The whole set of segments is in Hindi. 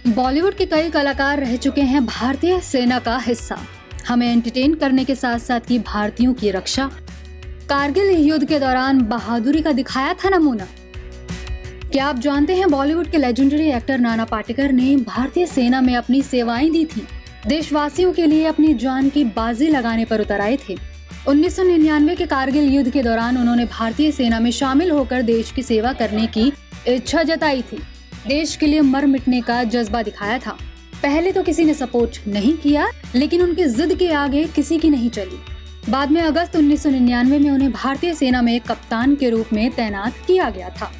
बॉलीवुड के कई कलाकार रह चुके हैं भारतीय सेना का हिस्सा। हमें एंटरटेन करने के साथ साथ की भारतीयों की रक्षा। कारगिल युद्ध के दौरान बहादुरी का दिखाया था नमूना। क्या आप जानते हैं बॉलीवुड के लेजेंडरी एक्टर नाना पाटेकर ने भारतीय सेना में अपनी सेवाएं दी थी। देशवासियों के लिए अपनी जान की बाजी लगाने पर उतर आए थे। 1999 के कारगिल युद्ध के दौरान उन्होंने भारतीय सेना में शामिल होकर देश की सेवा करने की इच्छा जताई थी। देश के लिए मर मिटने का जज्बा दिखाया था। पहले तो किसी ने सपोर्ट नहीं किया, लेकिन उनकी जिद के आगे किसी की नहीं चली। बाद में अगस्त 1999 में उन्हें भारतीय सेना में कप्तान के रूप में तैनात किया गया था।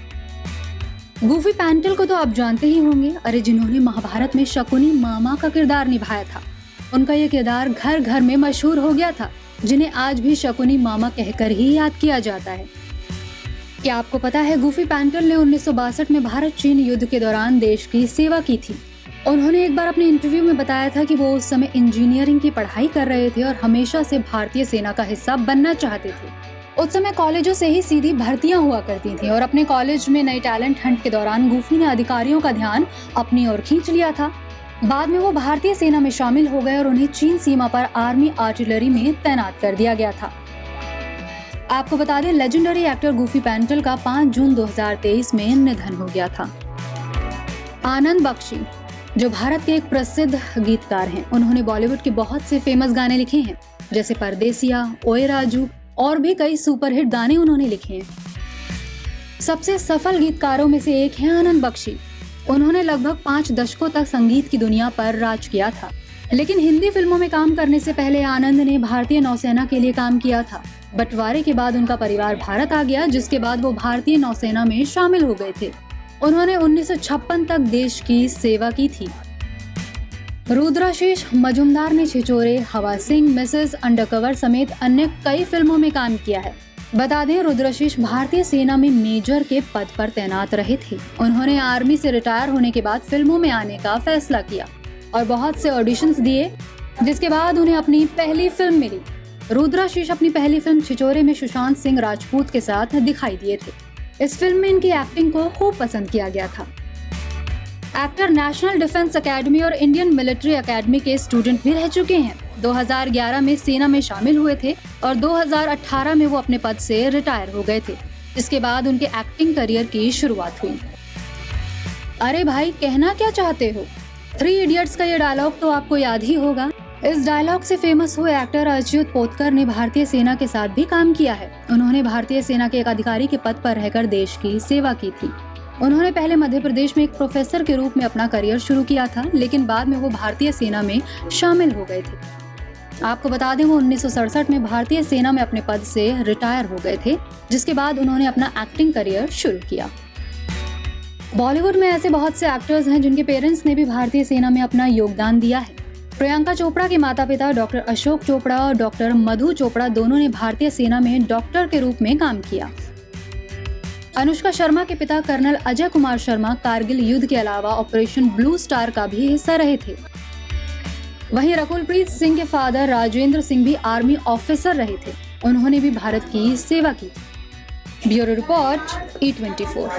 गूफी पैंटल को तो आप जानते ही होंगे, अरे जिन्होंने महाभारत में शकुनी मामा का किरदार निभाया था। उनका ये किरदार घर घर में मशहूर हो गया था, जिन्हें आज भी शकुनी मामा कहकर ही याद किया जाता है। क्या आपको पता है गूफी पैंटल ने 1962 में भारत चीन युद्ध के दौरान देश की सेवा की थी। उन्होंने एक बार अपने इंटरव्यू में बताया था कि वो उस समय इंजीनियरिंग की पढ़ाई कर रहे थे और हमेशा से भारतीय सेना का हिस्सा बनना चाहते थे। उस समय कॉलेजों से ही सीधी भर्तियां हुआ करती थी और अपने कॉलेज में नए टैलेंट हंट के दौरान गूफी ने अधिकारियों का ध्यान अपनी ओर खींच लिया था। बाद में वो भारतीय सेना में शामिल हो गए और उन्हें चीन सीमा पर आर्मी आर्टिलरी में तैनात कर दिया गया था। आपको बता दें, लेजेंडरी एक्टर गूफी पैंटल का 5 जून 2023 में निधन हो गया था। आनंद बख्शी, जो भारत के एक प्रसिद्ध गीतकार हैं, उन्होंने बॉलीवुड के बहुत से फेमस गाने लिखे हैं, जैसे परदेसिया, ओए राजू और भी कई सुपरहिट गाने उन्होंने लिखे हैं। सबसे सफल गीतकारों में से एक हैं आनंद बख्शी। उन्होंने लगभग 5 दशकों तक संगीत की दुनिया पर राज किया था, लेकिन हिंदी फिल्मों में काम करने से पहले आनंद ने भारतीय नौसेना के लिए काम किया था। बंटवारे के बाद उनका परिवार भारत आ गया, जिसके बाद वो भारतीय नौसेना में शामिल हो गए थे। उन्होंने 1956 तक देश की सेवा की थी। रुद्राशीष मजुमदार ने छिछोरे, हवा सिंह, मिसेस अंडरकवर समेत अन्य कई फिल्मों में काम किया है। बता दें, रुद्राशीष भारतीय सेना में मेजर के पद पर तैनात रहे थे। उन्होंने आर्मी से रिटायर होने के बाद फिल्मों में आने का फैसला किया और बहुत से ऑडिशंस दिए, जिसके बाद उन्हें अपनी पहली फिल्म मिली। रुद्राशीष अपनी पहली फिल्म छिछोरे में सुशांत सिंह राजपूत के साथ दिखाई दिए थे। इस फिल्म में इनकी एक्टिंग को खूब पसंद किया गया था। एक्टर नेशनल डिफेंस एकेडमी और इंडियन मिलिट्री एकेडमी के स्टूडेंट भी रह चुके हैं। 2011 में सेना में शामिल हुए थे और 2018 में वो अपने पद से रिटायर हो गए थे, जिसके बाद उनके एक्टिंग करियर की शुरुआत हुई। अरे भाई, कहना क्या चाहते हो? 3 इडियट्स का ये डायलॉग तो आपको याद ही होगा। इस डायलॉग से फेमस हुए एक्टर अच्युत पोतकर ने भारतीय सेना के साथ भी काम किया है। उन्होंने भारतीय सेना के एक अधिकारी के पद पर रहकर देश की सेवा की थी। उन्होंने पहले मध्य प्रदेश में एक प्रोफेसर के रूप में अपना करियर शुरू किया था, लेकिन बाद में वो भारतीय सेना में शामिल हो गए थे। आपको बता दें, वो 1967 में भारतीय सेना में अपने पद से रिटायर हो गए थे, जिसके बाद उन्होंने अपना एक्टिंग करियर शुरू किया। बॉलीवुड में ऐसे बहुत से एक्टर्स हैं जिनके पेरेंट्स ने भी भारतीय सेना में अपना योगदान दिया है। प्रियंका चोपड़ा के माता पिता डॉक्टर अशोक चोपड़ा और डॉक्टर मधु चोपड़ा दोनों ने भारतीय सेना में डॉक्टर के रूप में काम किया। अनुष्का शर्मा के पिता कर्नल अजय कुमार शर्मा कारगिल युद्ध के अलावा ऑपरेशन ब्लू स्टार का भी हिस्सा रहे थे। वहीं रकुलप्रीत सिंह के फादर राजेंद्र सिंह भी आर्मी ऑफिसर रहे थे। उन्होंने भी भारत की सेवा की। Bureau report E24।